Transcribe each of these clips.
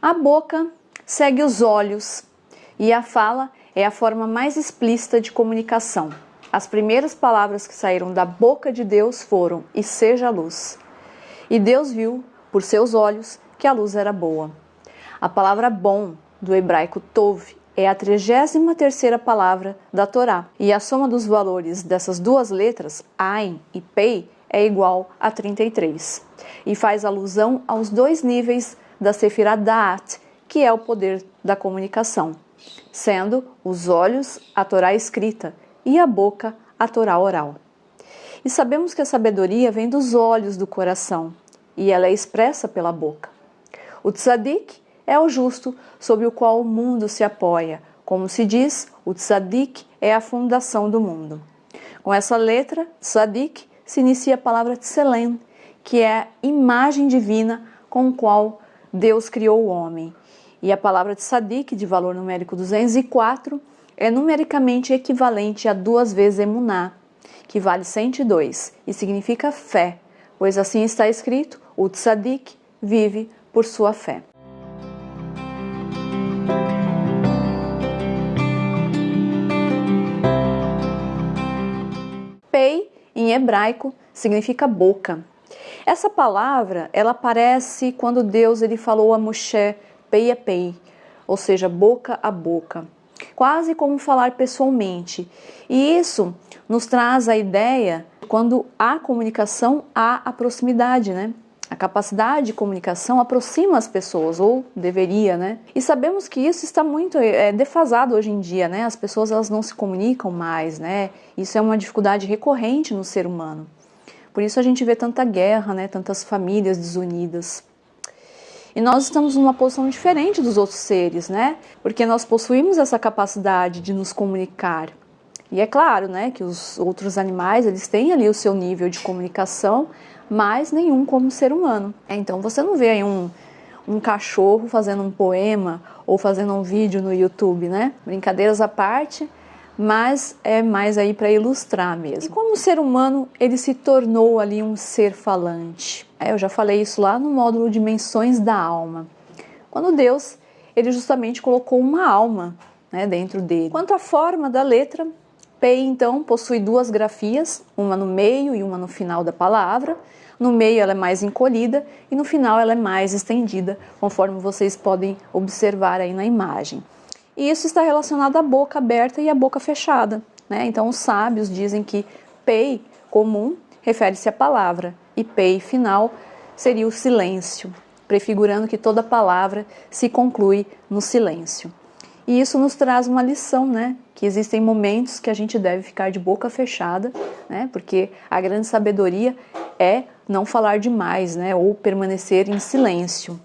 A boca segue os olhos e a fala é a forma mais explícita de comunicação. As primeiras palavras que saíram da boca de Deus foram: e seja luz. E Deus viu, por seus olhos, que a luz era boa. A palavra bom, do hebraico tov, é a 33ª palavra da Torá. E a soma dos valores dessas duas letras, Ain e Pei, é igual a 33. E faz alusão aos dois níveis da Sefirá Da'at, que é o poder da comunicação, sendo os olhos a Torá escrita e a boca a Torá oral. E sabemos que a sabedoria vem dos olhos do coração, e ela é expressa pela boca. O tzadik é o justo sobre o qual o mundo se apoia. Como se diz, o tzadik é a fundação do mundo. Com essa letra, tzadik, se inicia a palavra tselem, que é a imagem divina com a qual Deus criou o homem. E a palavra tzadik, de valor numérico 204, é numericamente equivalente a 2 vezes emuná, que vale 102, e significa fé, pois assim está escrito: o tzadik vive por sua fé. Pei, em hebraico, significa boca. Essa palavra, ela aparece quando Deus falou a Moshe pei a pei, ou seja, boca a boca, quase como falar pessoalmente. E isso nos traz a ideia, quando há comunicação, há a proximidade, né? A capacidade de comunicação aproxima as pessoas, ou deveria, né? E sabemos que isso está muito defasado hoje em dia, né? As pessoas, elas não se comunicam mais, né? Isso é uma dificuldade recorrente no ser humano. Por isso a gente vê tanta guerra, né? Tantas famílias desunidas. E nós estamos numa posição diferente dos outros seres, né? Porque nós possuímos essa capacidade de nos comunicar. E é claro, né, que os outros animais, eles têm ali o seu nível de comunicação, mas nenhum como ser humano. Então você não vê aí um cachorro fazendo um poema ou fazendo um vídeo no YouTube, né? Brincadeiras à parte, mas é mais aí para ilustrar mesmo. E como o ser humano, ele se tornou ali um ser falante. Eu já falei isso lá no módulo Dimensões da Alma. Quando Deus, ele justamente colocou uma alma, né, dentro dele. Quanto à forma da letra, Pei, então, possui 2 grafias, uma no meio e uma no final da palavra. No meio ela é mais encolhida e no final ela é mais estendida, conforme vocês podem observar aí na imagem. E isso está relacionado à boca aberta e à boca fechada, né? Então os sábios dizem que Pei, comum, refere-se à palavra, e Pei, final, seria o silêncio, prefigurando que toda palavra se conclui no silêncio. E isso nos traz uma lição, né? Que existem momentos que a gente deve ficar de boca fechada, né? Porque a grande sabedoria é não falar demais, né? Ou permanecer em silêncio.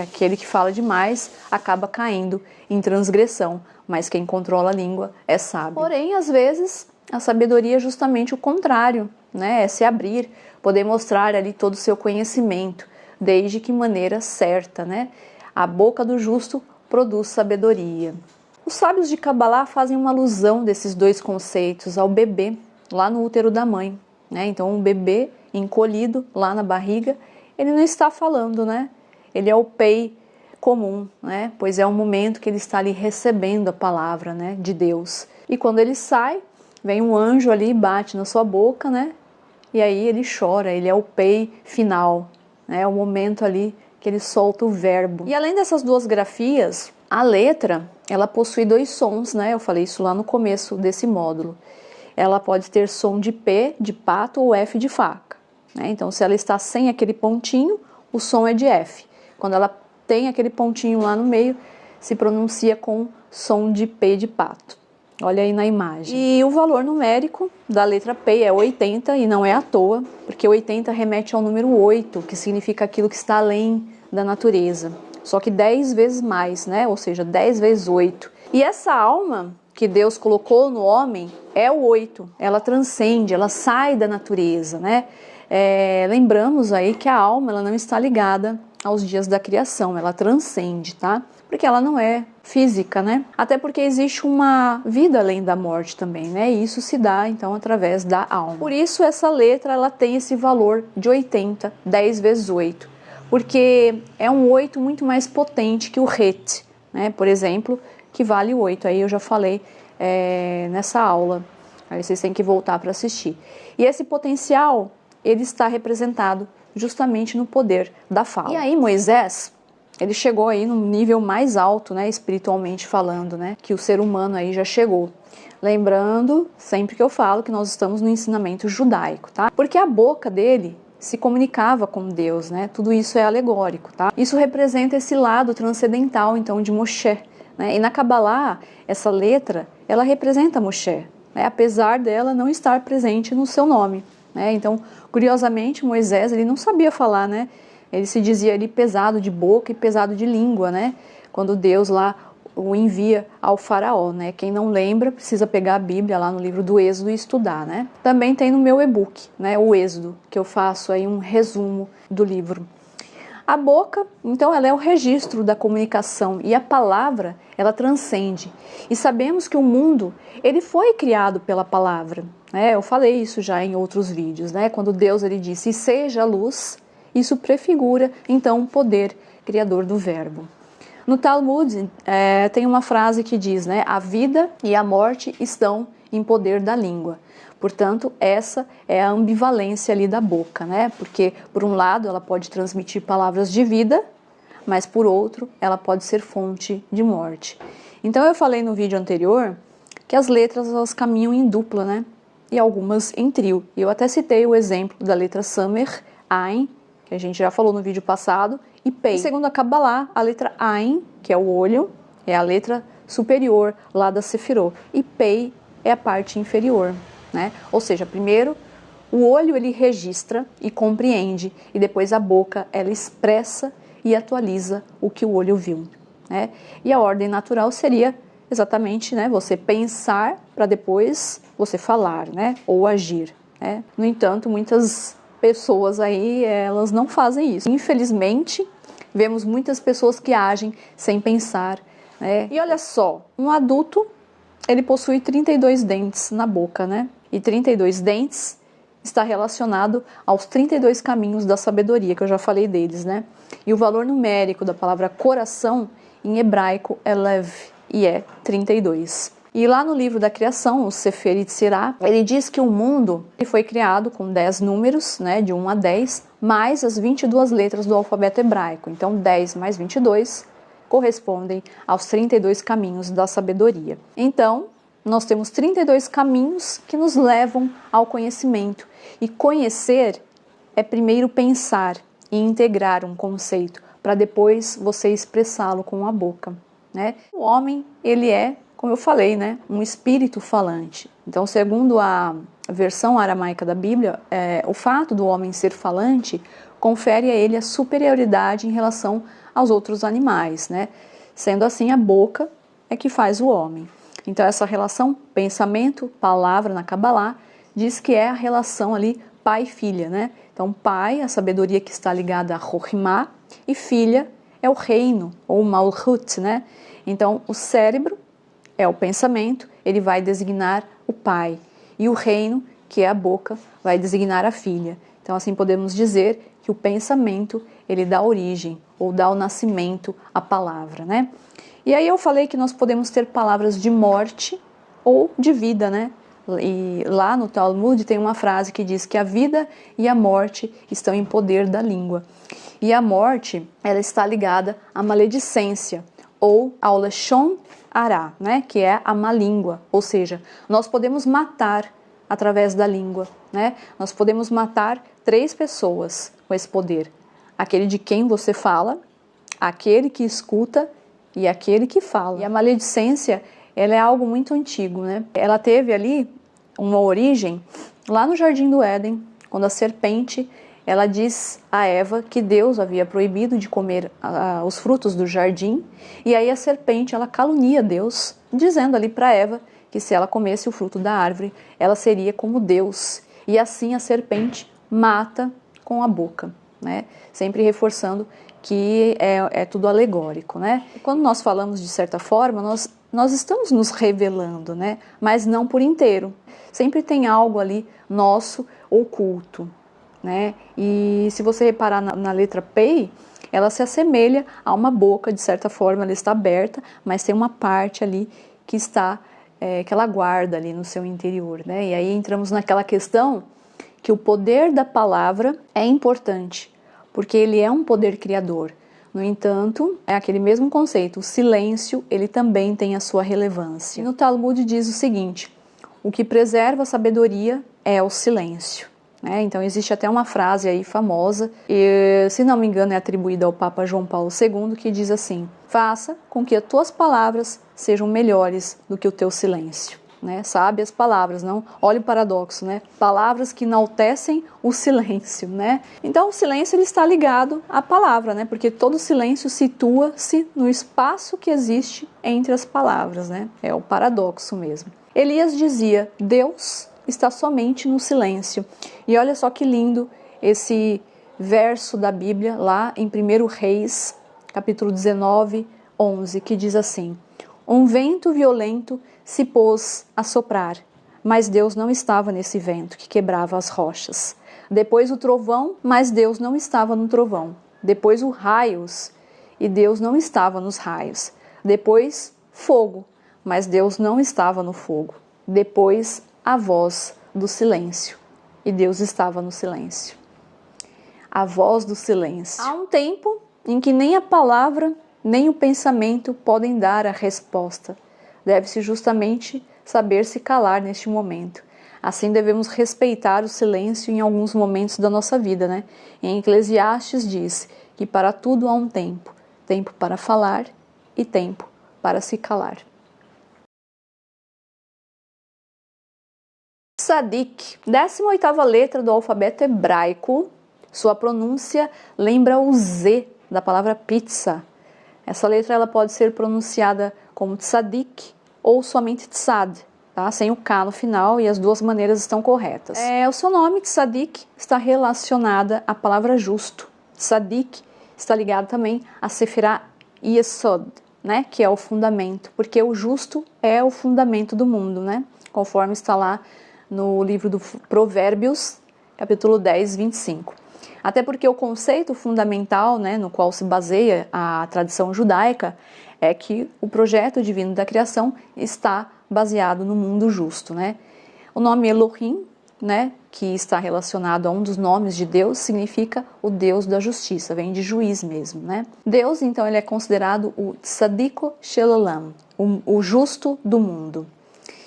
Aquele que fala demais acaba caindo em transgressão, mas quem controla a língua é sábio. Porém, às vezes, a sabedoria é justamente o contrário, né? É se abrir, poder mostrar ali todo o seu conhecimento, desde que maneira certa, né? A boca do justo produz sabedoria. Os sábios de Kabbalah fazem uma alusão desses 2 conceitos ao bebê lá no útero da mãe, né? Então um bebê encolhido lá na barriga, ele não está falando, né? Ele é o Pei comum, né? Pois é o momento que ele está ali recebendo a palavra, né, de Deus. E quando ele sai, vem um anjo ali e bate na sua boca, né? E aí ele chora, ele é o Pei final, né? É o momento ali que ele solta o verbo. E além dessas 2 grafias, a letra, ela possui 2 sons, né? Eu falei isso lá no começo desse módulo. Ela pode ter som de P, de pato, ou F de faca, né? Então, se ela está sem aquele pontinho, o som é de F. Quando ela tem aquele pontinho lá no meio, se pronuncia com som de P de pato. Olha aí na imagem. E o valor numérico da letra P é 80, e não é à toa, porque 80 remete ao número 8, que significa aquilo que está além da natureza. Só que 10 vezes mais, né? Ou seja, 10 vezes 8. E essa alma que Deus colocou no homem é o 8. Ela transcende, ela sai da natureza, né? Lembramos aí que a alma, ela não está ligada aos dias da criação, ela transcende, tá? Porque ela não é física, né? Até porque existe uma vida além da morte também, né? E isso se dá, então, através da alma. Por isso, essa letra, ela tem esse valor de 80, 10 vezes 8. porque é um 8 muito mais potente que o Het, né? Por exemplo, que vale 8. Aí eu já falei nessa aula. Aí vocês têm que voltar para assistir. E esse potencial, ele está representado justamente no poder da fala. E aí Moisés, ele chegou aí num nível mais alto, né, espiritualmente falando, né, que o ser humano aí já chegou. Lembrando, sempre que eu falo, que nós estamos no ensinamento judaico, tá? Porque a boca dele se comunicava com Deus, né? Tudo isso é alegórico, tá? Isso representa esse lado transcendental, então, de Moshe, né? E na Kabbalah, essa letra, ela representa Moshe, né? Apesar dela não estar presente no seu nome, né? Então, curiosamente, Moisés, ele não sabia falar, né? Ele se dizia ali pesado de boca e pesado de língua, né? Quando Deus lá o envia ao faraó, né? Quem não lembra precisa pegar a Bíblia lá no livro do Êxodo e estudar, né? Também tem no meu e-book, né? O Êxodo, que eu faço aí um resumo do livro. A boca, então, ela é o registro da comunicação e a palavra, ela transcende. E sabemos que o mundo, ele foi criado pela palavra, né? Eu falei isso já em outros vídeos, né? Quando Deus ele disse, e seja luz, isso prefigura, então, o poder criador do verbo. No Talmud tem uma frase que diz, né, a vida e a morte estão em poder da língua. Portanto, essa é a ambivalência ali da boca, né? Porque, por um lado, ela pode transmitir palavras de vida, mas, por outro, ela pode ser fonte de morte. Então, eu falei no vídeo anterior que as letras elas caminham em dupla, né? E algumas em trio. E eu até citei o exemplo da letra Samer, Ain, que a gente já falou no vídeo passado, e Pei. E segundo a Kabbalah, a letra Ain, que é o olho, é a letra superior lá da Sefirot, e Pei é a parte inferior, né? Ou seja, primeiro o olho ele registra e compreende, e depois a boca ela expressa e atualiza o que o olho viu, né? E a ordem natural seria exatamente, né, você pensar para depois você falar, né, ou agir, né? No entanto, muitas pessoas aí, elas não fazem isso. Infelizmente, vemos muitas pessoas que agem sem pensar, né? E olha só, um adulto, ele possui 32 dentes na boca, né? E 32 dentes está relacionado aos 32 caminhos da sabedoria, que eu já falei deles, né? E o valor numérico da palavra coração, em hebraico, é lev, e é 32. E lá no livro da criação, o Sefer Yetzirah, ele diz que o mundo foi criado com 10 números, né, de 1 a 10, mais as 22 letras do alfabeto hebraico. Então, 10 mais 22 correspondem aos 32 caminhos da sabedoria. Então, nós temos 32 caminhos que nos levam ao conhecimento. E conhecer é primeiro pensar e integrar um conceito, para depois você expressá-lo com a boca, né? O homem, ele é, como eu falei, né, um espírito falante. Então, segundo a versão aramaica da Bíblia, o fato do homem ser falante confere a ele a superioridade em relação aos outros animais, né? Sendo assim, a boca é que faz o homem. Então, essa relação pensamento, palavra na Kabbalah, diz que é a relação ali pai e filha, né? Então, pai, a sabedoria que está ligada a Chokhmah, e filha é o reino, ou Malchut, né? Então, o cérebro é o pensamento, ele vai designar o pai. E o reino, que é a boca, vai designar a filha. Então, assim, podemos dizer que o pensamento, ele dá origem, ou dá o nascimento à palavra, né? E aí eu falei que nós podemos ter palavras de morte ou de vida, né? E lá no Talmud tem uma frase que diz que a vida e a morte estão em poder da língua. E a morte, ela está ligada à maledicência, ou ao Lashon Hara, né? Que é a má língua. Ou seja, nós podemos matar através da língua, né? Nós podemos matar 3 pessoas com esse poder. Aquele de quem você fala, aquele que escuta e aquele que fala. E a maledicência, ela é algo muito antigo, né? Ela teve ali uma origem lá no Jardim do Éden, quando a serpente, ela diz a Eva que Deus havia proibido de comer os frutos do jardim, e aí a serpente, ela calunia Deus, dizendo ali para Eva que se ela comesse o fruto da árvore, ela seria como Deus. E assim a serpente mata com a boca, né? Sempre reforçando que é tudo alegórico, né? E quando nós falamos de certa forma, nós estamos nos revelando, né? Mas não por inteiro. Sempre tem algo ali nosso oculto. né? E se você reparar na letra Pei, ela se assemelha a uma boca, de certa forma ela está aberta, mas tem uma parte ali que está, que ela guarda ali no seu interior, né? E aí entramos naquela questão que o poder da palavra é importante, porque ele é um poder criador. No entanto, é aquele mesmo conceito, o silêncio, ele também tem a sua relevância. E no Talmud diz o seguinte: o que preserva a sabedoria é o silêncio. Então existe até uma frase aí famosa, e, se não me engano é atribuída ao Papa João Paulo II, que diz assim: faça com que as tuas palavras sejam melhores do que o teu silêncio. Sabe as palavras, não? Olha o paradoxo, né? Palavras que enaltecem o silêncio, né? Então o silêncio ele está ligado à palavra, né? Porque todo silêncio situa-se no espaço que existe entre as palavras, né? É o paradoxo mesmo. Elias dizia: Deus está somente no silêncio. E olha só que lindo esse verso da Bíblia lá em 1 Reis, capítulo 19, 11, que diz assim: um vento violento se pôs a soprar, mas Deus não estava nesse vento que quebrava as rochas. Depois o trovão, mas Deus não estava no trovão. Depois os raios, e Deus não estava nos raios. Depois fogo, mas Deus não estava no fogo. Depois a voz do silêncio, e Deus estava no silêncio. A voz do silêncio. Há um tempo em que nem a palavra nem o pensamento podem dar a resposta. Deve-se justamente saber se calar neste momento. Assim devemos respeitar o silêncio em alguns momentos da nossa vida, né? Em Eclesiastes diz que para tudo há um tempo. Tempo para falar e tempo para se calar. Tzadik, 18ª letra do alfabeto hebraico. Sua pronúncia lembra o Z da palavra pizza. Essa letra ela pode ser pronunciada como tzadik ou somente tzad, tá? Sem o K no final, e as duas maneiras estão corretas. O seu nome, tzadik, está relacionada à palavra justo. Tzadik está ligado também a Sefirah Yesod, né? Que é o fundamento, porque o justo é o fundamento do mundo, né? Conforme está lá no livro do Provérbios, capítulo 10, 25. Até porque o conceito fundamental, né, no qual se baseia a tradição judaica, é que o projeto divino da criação está baseado no mundo justo, né? O nome Elohim, né, que está relacionado a um dos nomes de Deus, significa o Deus da justiça, vem de juiz mesmo, né? Deus, então, ele é considerado o Tzadiko Shel Olam, o justo do mundo.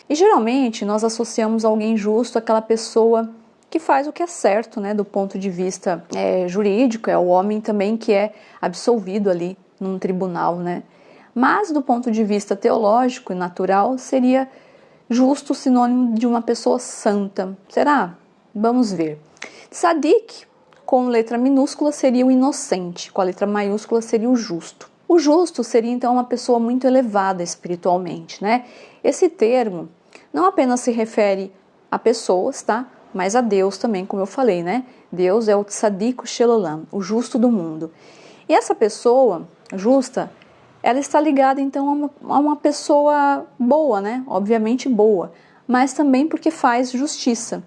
E geralmente nós associamos alguém justo àquela pessoa que faz o que é certo, né, do ponto de vista jurídico, é o homem também que é absolvido ali num tribunal, né? Mas do ponto de vista teológico e natural, seria justo sinônimo de uma pessoa santa. Será? Vamos ver. Tzadik, com letra minúscula, seria o inocente, com a letra maiúscula seria o justo. O justo seria então uma pessoa muito elevada espiritualmente, né? Esse termo não apenas se refere a pessoas, tá? Mas a Deus também, como eu falei, né? Deus é o Tzadiko Shel Olam, o justo do mundo. E essa pessoa justa, ela está ligada então a uma pessoa boa, né? Obviamente boa, mas também porque faz justiça.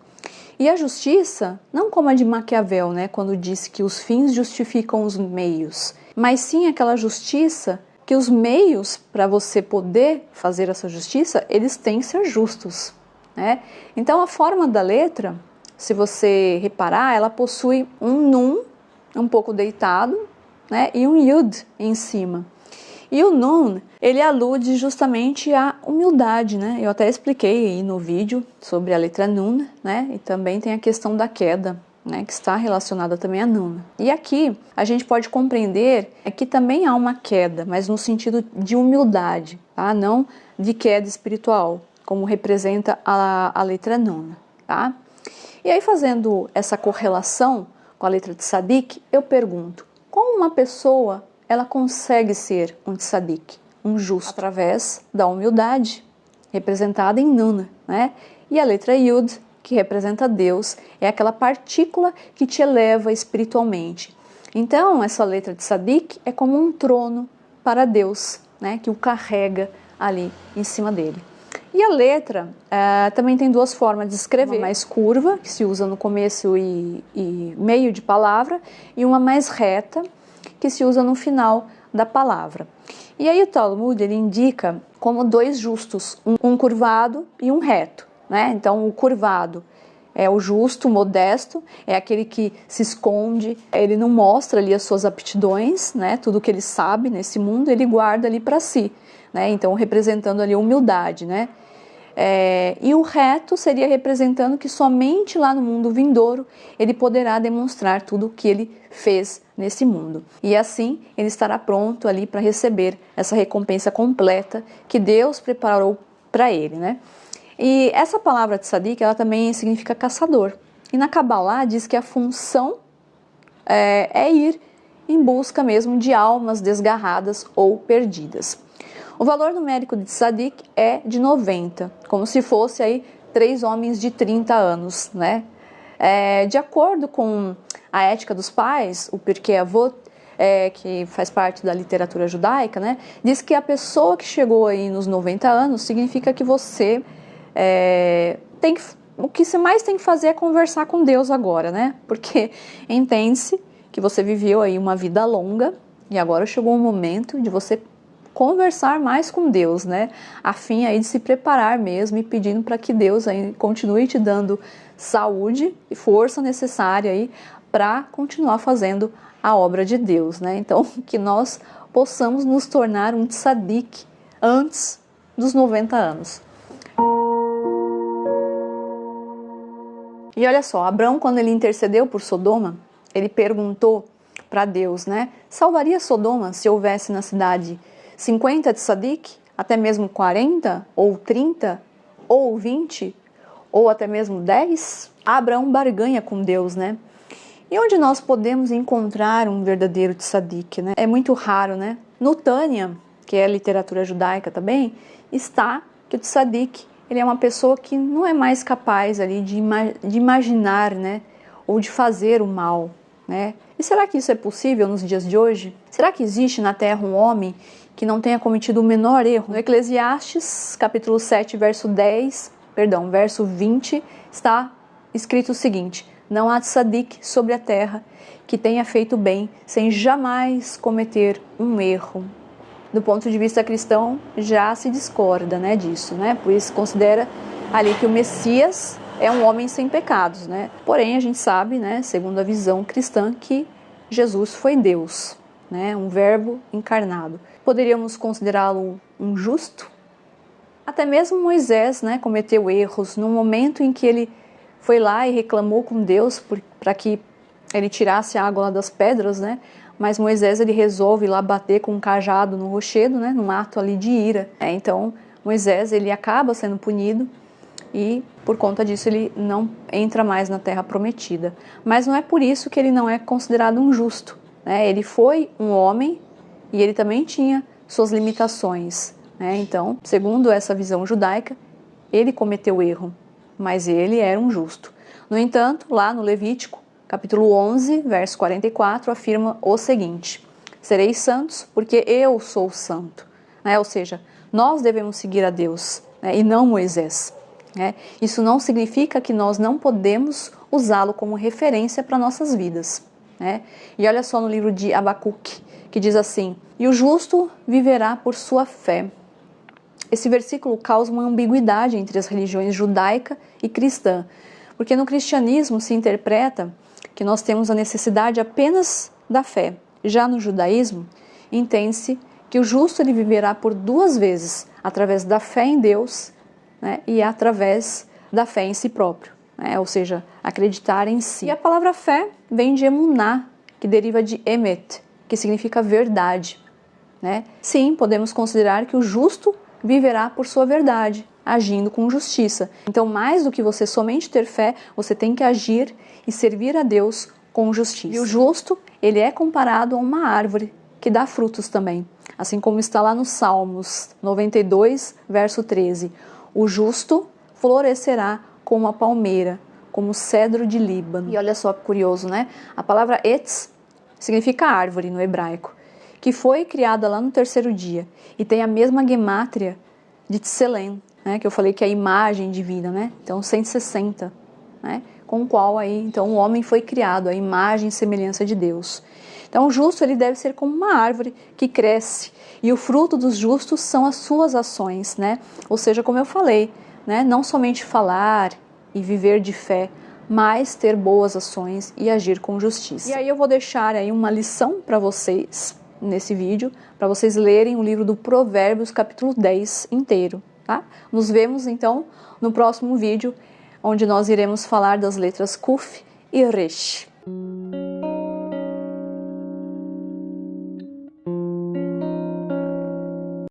E a justiça, não como a de Maquiavel, né? Quando disse que os fins justificam os meios, mas sim aquela justiça que os meios para você poder fazer essa justiça, eles têm que ser justos, né? Então a forma da letra, se você reparar, ela possui um nun um pouco deitado, né, e um yud em cima. E o nun, ele alude justamente à humildade, né? Eu até expliquei aí no vídeo sobre a letra nun, né? E também tem a questão da queda, né, que está relacionada também a nun. E aqui a gente pode compreender que também há uma queda, mas no sentido de humildade, tá? Não de queda espiritual, como representa a letra nun, tá? E aí, fazendo essa correlação com a letra tzadik, eu pergunto, como uma pessoa ela consegue ser um tzadik, um justo? Através da humildade, representada em nun, né? E a letra yud, que representa Deus, é aquela partícula que te eleva espiritualmente. Então, essa letra de tzadik é como um trono para Deus, né, que o carrega ali em cima dele. E a letra também tem duas formas de escrever. Uma mais curva, que se usa no começo e meio de palavra, e uma mais reta, que se usa no final da palavra. E aí o Talmud ele indica como dois justos, um curvado e um reto, né? Então o curvado é o justo, modesto, é aquele que se esconde, ele não mostra ali as suas aptidões, né? Tudo que ele sabe nesse mundo ele guarda ali para si, né? Então representando ali a humildade, né? E o reto seria representando que somente lá no mundo vindouro ele poderá demonstrar tudo o que ele fez nesse mundo. E assim ele estará pronto ali para receber essa recompensa completa que Deus preparou para ele, né? E essa palavra tzadik, ela também significa caçador. E na Kabbalah diz que a função é ir em busca mesmo de almas desgarradas ou perdidas. O valor numérico de tzadik é de 90, como se fosse aí 3 homens de 30 anos, né? De acordo com a ética dos pais, o Pirkei Avot, que faz parte da literatura judaica, né? Diz que a pessoa que chegou aí nos 90 anos significa que você o que você mais tem que fazer é conversar com Deus agora, né? Porque entende-se que você viveu aí uma vida longa e agora chegou o momento de você conversar mais com Deus, né? A fim aí de se preparar mesmo e pedindo para que Deus aí continue te dando saúde e força necessária aí para continuar fazendo a obra de Deus, né? Então, que nós possamos nos tornar um tzadik antes dos 90 anos. E olha só, Abrão, quando ele intercedeu por Sodoma, ele perguntou para Deus, né? Salvaria Sodoma se houvesse na cidade 50 tzadik, até mesmo 40, ou 30, ou 20, ou até mesmo 10? Abraão barganha com Deus, né? E onde nós podemos encontrar um verdadeiro tzadik, né? É muito raro, né? No Tânia, que é a literatura judaica também, está que o tzadik, ele é uma pessoa que não é mais capaz ali de imaginar, né? Ou de fazer o mal, né? E será que isso é possível nos dias de hoje? Será que existe na Terra um homem que não tenha cometido o menor erro? No Eclesiastes, capítulo 7, verso 20, está escrito o seguinte: não há tzadik sobre a terra que tenha feito bem sem jamais cometer um erro. Do ponto de vista cristão, já se discorda, né, disso, né? Por isso considera ali que o Messias é um homem sem pecados, né? Porém, a gente sabe, né, segundo a visão cristã, que Jesus foi Deus, né, um verbo encarnado. Poderíamos considerá-lo um justo? Até mesmo Moisés, né, cometeu erros no momento em que ele foi lá e reclamou com Deus para que ele tirasse a água lá das pedras, né? Mas Moisés ele resolve lá bater com um cajado no rochedo, né, num ato ali de ira. Então Moisés ele acaba sendo punido e por conta disso ele não entra mais na terra prometida. Mas não é por isso que ele não é considerado um justo, né? Ele foi um homem e ele também tinha suas limitações, né? Então, segundo essa visão judaica, ele cometeu erro, mas ele era um justo. No entanto, lá no Levítico, capítulo 11, verso 44, afirma o seguinte: sereis santos porque eu sou santo, né? Ou seja, nós devemos seguir a Deus, né? E não Moisés, né? Isso não significa que nós não podemos usá-lo como referência para nossas vidas, né? E olha só no livro de Abacuque, que diz assim: e o justo viverá por sua fé. Esse versículo causa uma ambiguidade entre as religiões judaica e cristã, porque no cristianismo se interpreta que nós temos a necessidade apenas da fé. Já no judaísmo, entende-se que o justo ele viverá por 2 vezes, através da fé em Deus, né, e através da fé em si próprio, né, ou seja, acreditar em si. E a palavra fé vem de emuná, que deriva de emet, que significa verdade, né? Sim, podemos considerar que o justo viverá por sua verdade, agindo com justiça. Então, mais do que você somente ter fé, você tem que agir e servir a Deus com justiça. E o justo, ele é comparado a uma árvore que dá frutos também. Assim como está lá no Salmos 92, verso 13. O justo florescerá como a palmeira, como o cedro de Líbano. E olha só que curioso, né? A palavra etz significa árvore no hebraico, que foi criada lá no 3º dia e tem a mesma gemátria de Tselem, né, que eu falei que é a imagem divina, né? Então 160, né? Com o qual aí, então, o homem foi criado, a imagem e semelhança de Deus. Então o justo ele deve ser como uma árvore que cresce, e o fruto dos justos são as suas ações, né? Ou seja, como eu falei, né? Não somente falar e viver de fé, mas ter boas ações e agir com justiça. E aí eu vou deixar aí uma lição para vocês nesse vídeo, para vocês lerem o livro do Provérbios, capítulo 10 inteiro, tá? Nos vemos então no próximo vídeo, onde nós iremos falar das letras Kuf e Resh.